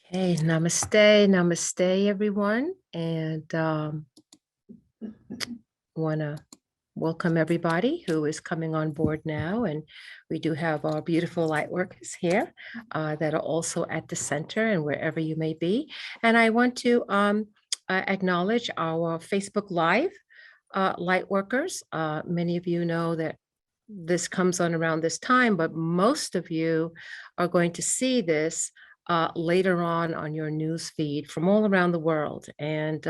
Hey, namaste, namaste, everyone. And want to welcome everybody who is coming on board now. And we do have our beautiful light workers here that are also at the center and wherever you may be. And I want to acknowledge our Facebook Live light workers. Many of you know that this comes on around this time, but most of you are going to see this later on your news feed from all around the world. And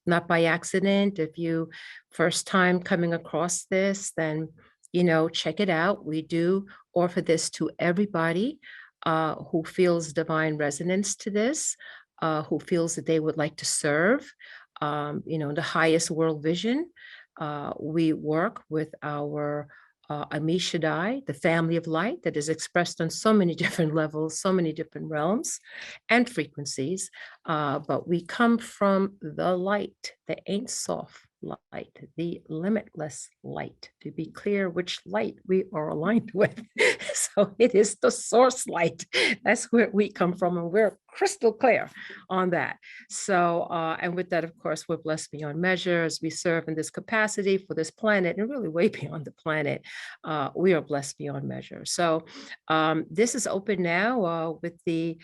not by accident. If you first time coming across this, then, check it out. We do offer this to everybody who feels divine resonance to this, who feels that they would like to serve, the highest world vision. We work with our Ami Shaddai, the family of light that is expressed on so many different levels, so many different realms and frequencies. But we come from the light, the Ain't Soft light, the limitless light, to be clear which light we are aligned with. So it is the source light. That's where we come from, and we're crystal clear on that. So, and with that, of course, we're blessed beyond measure as we serve in this capacity for this planet and really way beyond the planet. We are blessed beyond measure. So this is open now with the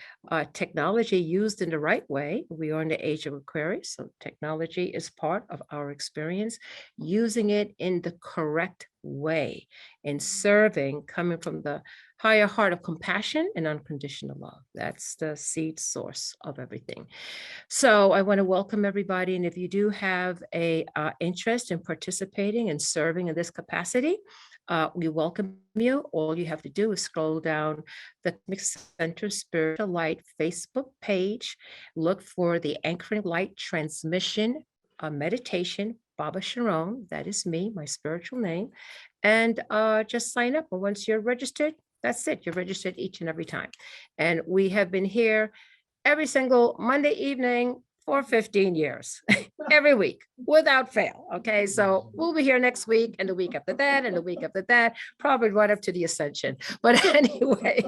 technology used in the right way. We are in the age of Aquarius, so technology is part of our experience. Using it in the correct way, in serving, coming from the higher heart of compassion and unconditional love. That's the seed source of everything. So I want to welcome everybody. And if you do have a interest in participating and serving in this capacity, we welcome you. All you have to do is scroll down the Mixed Center Spiritual Light Facebook page, look for the Anchoring Light Transmission Meditation, Baba Sharon, that is me, my spiritual name, and just sign up. And once you're registered, that's it. You're registered each and every time. And we have been here every single Monday evening for 15 years, every week, without fail. Okay, so we'll be here next week and the week after that and the week after that, probably right up to the Ascension. But anyway,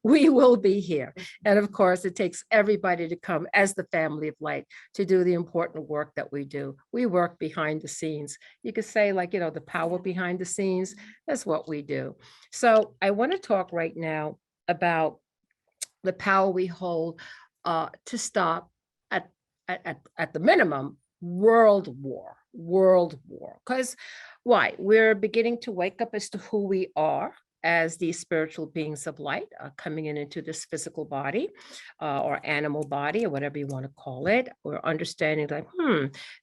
we will be here. And of course, it takes everybody to come as the family of light to do the important work that we do. We work behind the scenes. You could say, like, the power behind the scenes, that's what we do. So I want to talk right now about the power we hold to stop at the minimum world war. Because why? We're beginning to wake up as to who we are as these spiritual beings of light coming into this physical body or animal body or whatever you want to call it. We're understanding like,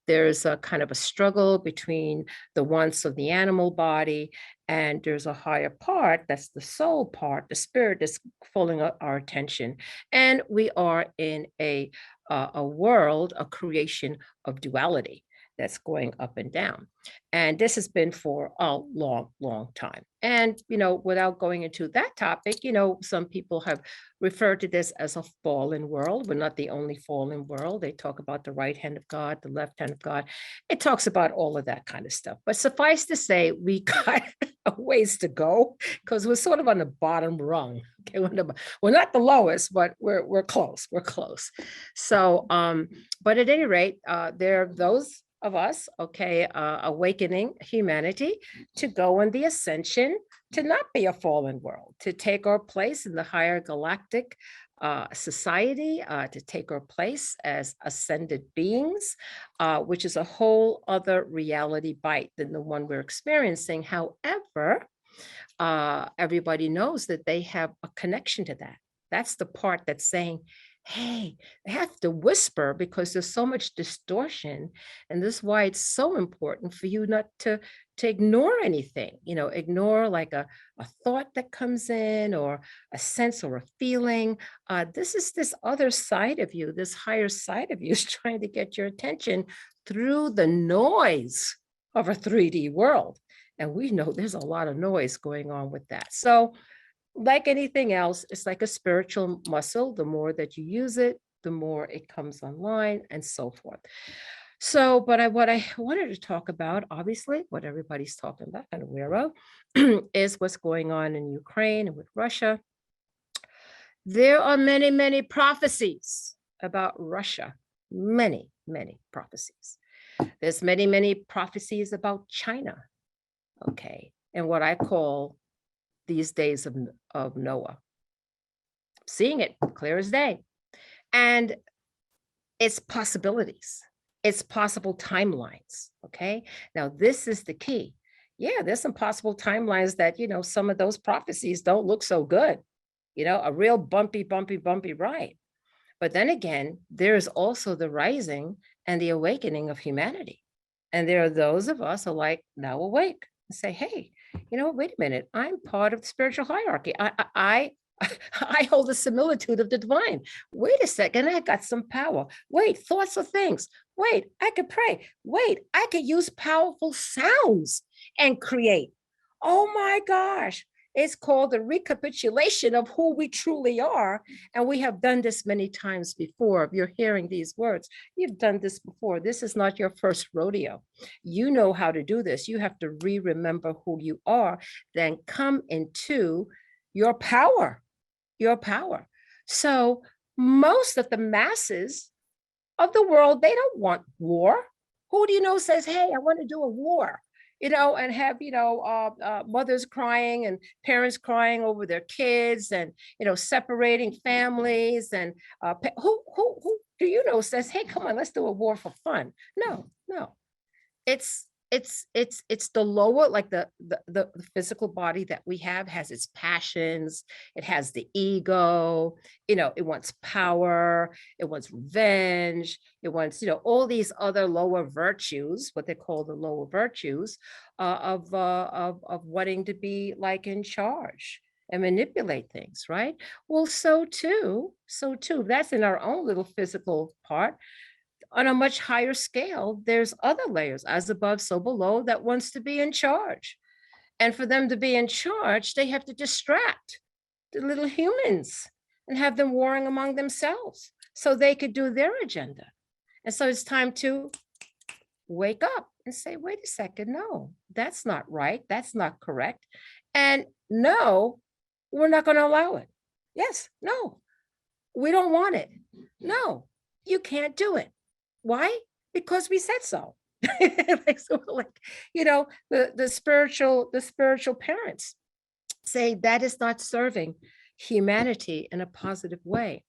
there's a kind of a struggle between the wants of the animal body, and there's a higher part, that's the soul part, the spirit that's pulling our attention. And we are in a world, a creation of duality that's going up and down. And this has been for a long time. And, without going into that topic, some people have referred to this as a fallen world. We're not the only fallen world. They talk about the right hand of God, the left hand of God. It talks about all of that kind of stuff. But suffice to say, we got a ways to go because we're sort of on the bottom rung. Okay, we're not the lowest, but we're close. We're close. So, but at any rate, there are those of us, okay, awakening humanity to go on the ascension, to not be a fallen world, to take our place in the higher galactic society, to take our place as ascended beings, which is a whole other reality bite than the one we're experiencing. However, everybody knows that they have a connection to that. That's the part that's saying, hey, they have to whisper because there's so much distortion. And this is why it's so important for you not to ignore anything, ignore like a thought that comes in or a sense or a feeling. This is this other side of you, this higher side of you is trying to get your attention through the noise of a 3D world. And we know there's a lot of noise going on with that. So like anything else, it's like a spiritual muscle. The more that you use it, the more it comes online and so forth. So, but what I wanted to talk about, obviously, what everybody's talking about and aware of, is what's going on in Ukraine and with Russia. There are many, many prophecies about Russia. Many, many prophecies. There's many, many prophecies about China. Okay. And what I call these days of Noah. Seeing it clear as day. And it's possibilities. It's possible timelines. Okay. Now, this is the key. Yeah, there's some possible timelines that, some of those prophecies don't look so good. A real bumpy, bumpy, bumpy ride. But then again, there's also the rising and the awakening of humanity. And there are those of us who are like now awake and say, hey, wait a minute, I'm part of the spiritual hierarchy. I hold the similitude of the divine. Wait a second, I got some power. Wait, thoughts of things. Wait, I could pray. Wait, I could use powerful sounds and create. Oh my gosh. It's called the recapitulation of who we truly are. And we have done this many times before. If you're hearing these words, you've done this before. This is not your first rodeo. You know how to do this. You have to remember who you are, then come into your power, your power. So most of the masses of the world, they don't want war. Who do you know says, hey, I want to do a war? And have, mothers crying and parents crying over their kids and, separating families. And who do you know says, hey, come on, let's do a war for fun? No, no. It's the lower, like the physical body that we have has its passions. It has the ego, it wants power, it wants revenge, it wants, all these other lower virtues, what they call the lower virtues, of wanting to be like in charge and manipulate things, right? Well, so too, that's in our own little physical part. On a much higher scale, there's other layers, as above, so below, that wants to be in charge. And for them to be in charge, they have to distract the little humans and have them warring among themselves so they could do their agenda. And so it's time to wake up and say, wait a second, no, that's not right. That's not correct. And no, we're not going to allow it. Yes, no, we don't want it. No, you can't do it. Why? Because we said so. The spiritual parents say that is not serving humanity in a positive way.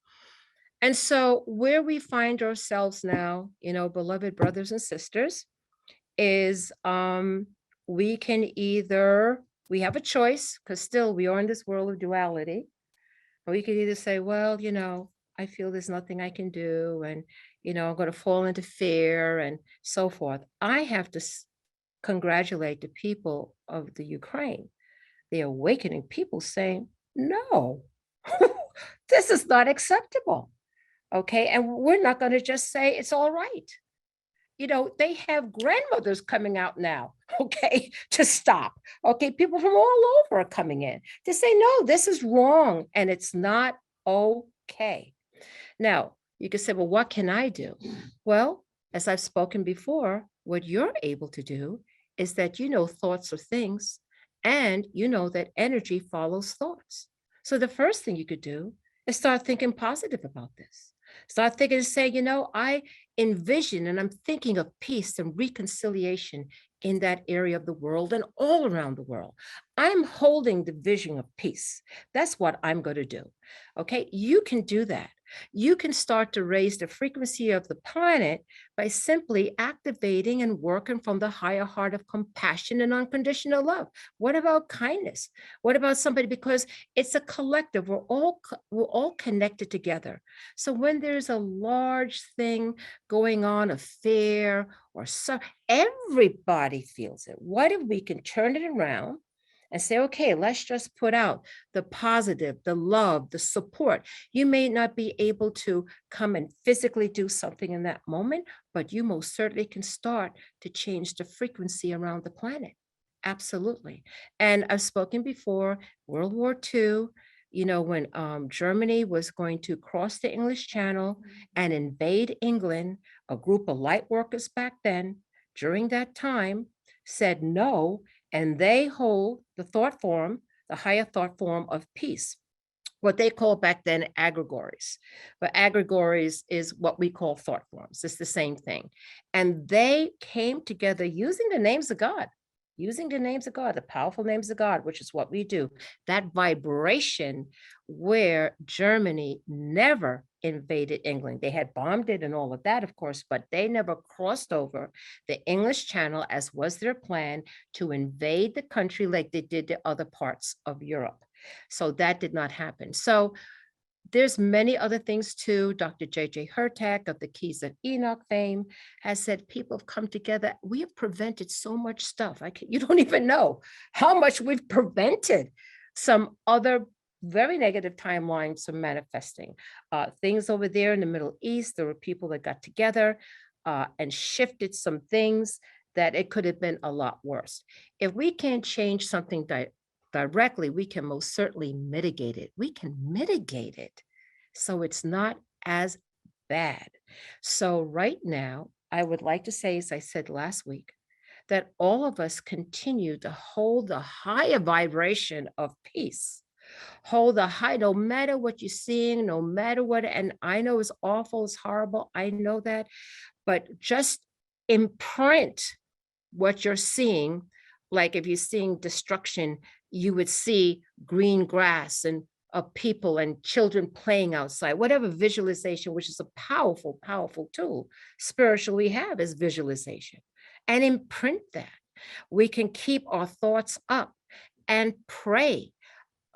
And so where we find ourselves now, beloved brothers and sisters, is we have a choice, because still we are in this world of duality. We could either say, well, I feel there's nothing I can do, and I'm going to fall into fear and so forth. I have to congratulate the people of the Ukraine, the awakening people, saying, no, this is not acceptable. Okay. And we're not going to just say it's all right. They have grandmothers coming out now, okay, to stop. Okay. People from all over are coming in to say, no, this is wrong and it's not okay. Now, you can say, well, what can I do? Well, as I've spoken before, what you're able to do is that thoughts are things, and that energy follows thoughts. So the first thing you could do is start thinking positive about this. Start thinking and say, I envision and I'm thinking of peace and reconciliation in that area of the world and all around the world. I'm holding the vision of peace. That's what I'm going to do. Okay, you can do that. You can start to raise the frequency of the planet by simply activating and working from the higher heart of compassion and unconditional love. What about kindness? What about somebody? Because it's a collective. We're all connected together. So when there's a large thing going on, a fear or so, everybody feels it. What if we can turn it around and say, okay, let's just put out the positive, the love, the support. You may not be able to come and physically do something in that moment, but you most certainly can start to change the frequency around the planet. Absolutely. And I've spoken before, World War II, when Germany was going to cross the English Channel and invade England, a group of light workers back then, during that time, said no, and they hold the thought form, the higher thought form of peace. what they called back then aggregories. But aggregories is what we call thought forms. It's the same thing. And they came together using the names of God, using the names of God, the powerful names of God, which is what we do. That vibration where Germany never invaded England. They had bombed it and all of that, of course, but they never crossed over the English Channel, as was their plan, to invade the country like they did the other parts of Europe. So that did not happen. So there's many other things too. Dr. J.J. Hurtak of the Keys of Enoch fame has said people have come together. We have prevented so much stuff. You don't even know how much we've prevented some other very negative timelines from manifesting. Things over there in the Middle East, there were people that got together and shifted some things that it could have been a lot worse. If we can't change something directly, we can most certainly mitigate it. We can mitigate it so it's not as bad. So right now, I would like to say, as I said last week, that all of us continue to hold the higher vibration of peace. Hold the high, no matter what you're seeing, no matter what, and I know it's awful, it's horrible, I know that, but just imprint what you're seeing. Like if you're seeing destruction, you would see green grass and people and children playing outside, whatever visualization, which is a powerful, powerful tool spiritually we have is visualization, and imprint that. We can keep our thoughts up and pray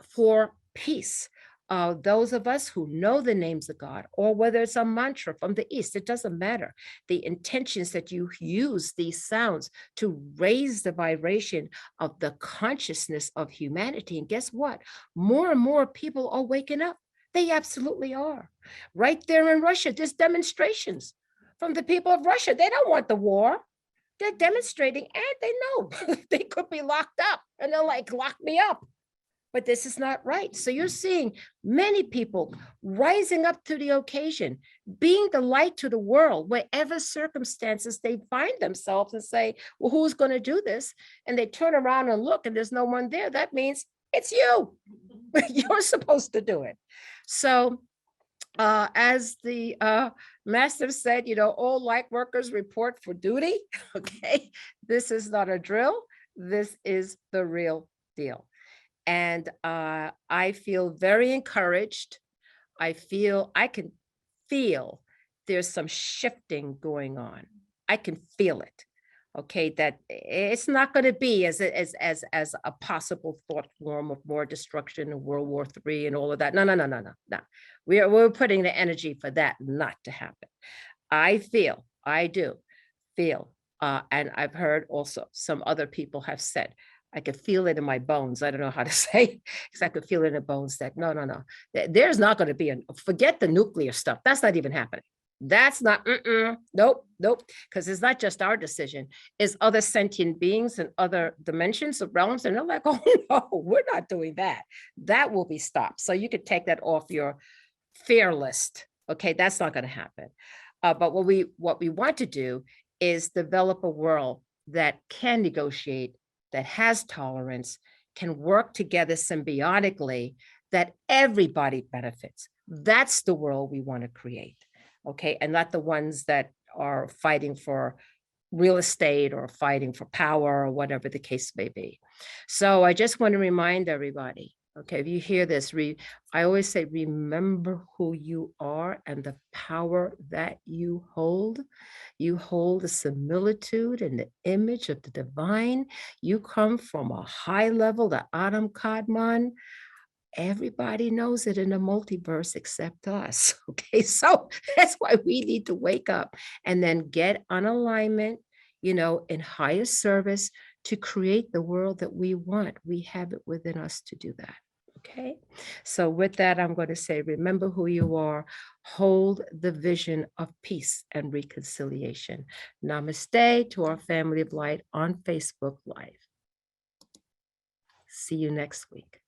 for peace. Those of us who know the names of God, or whether it's a mantra from the East, it doesn't matter. The intentions that you use these sounds to raise the vibration of the consciousness of humanity. And guess what? More and more people are waking up. They absolutely are. Right there in Russia, there's demonstrations from the people of Russia. They don't want the war. They're demonstrating, and they know they could be locked up. And they're like, lock me up. But this is not right. So you're seeing many people rising up to the occasion, being the light to the world, whatever circumstances they find themselves, and say, well, who's going to do this? And they turn around and look and there's no one there. That means it's you. You're supposed to do it. So as the master said, all light workers report for duty. Okay. This is not a drill. This is the real deal. And I feel very encouraged. I can feel there's some shifting going on. I can feel it. Okay, that it's not going to be as a possible thought form of more destruction and World War III and all of that. No. We're putting the energy for that not to happen. I do feel, and I've heard also some other people have said, I could feel it in my bones. I don't know how to say, because I could feel it in the bones that no. There's not going to be forget the nuclear stuff. That's not even happening. That's not, nope. Because it's not just our decision. It's other sentient beings and other dimensions of realms. And they're like, oh no, we're not doing that. That will be stopped. So you could take that off your fear list. Okay, that's not going to happen. But what we want to do is develop a world that can negotiate, that has tolerance, can work together symbiotically, that everybody benefits. That's the world we want to create, okay? And not the ones that are fighting for real estate or fighting for power or whatever the case may be. So I just want to remind everybody, okay, if you hear this, I always say, remember who you are and the power that you hold. You hold the similitude and the image of the divine. You come from a high level, the Adam Kadmon. Everybody knows it in the multiverse except us. Okay, so that's why we need to wake up and then get on alignment, in higher service to create the world that we want. We have it within us to do that. Okay, so with that, I'm going to say, remember who you are, hold the vision of peace and reconciliation. Namaste to our family of light on Facebook Live. See you next week.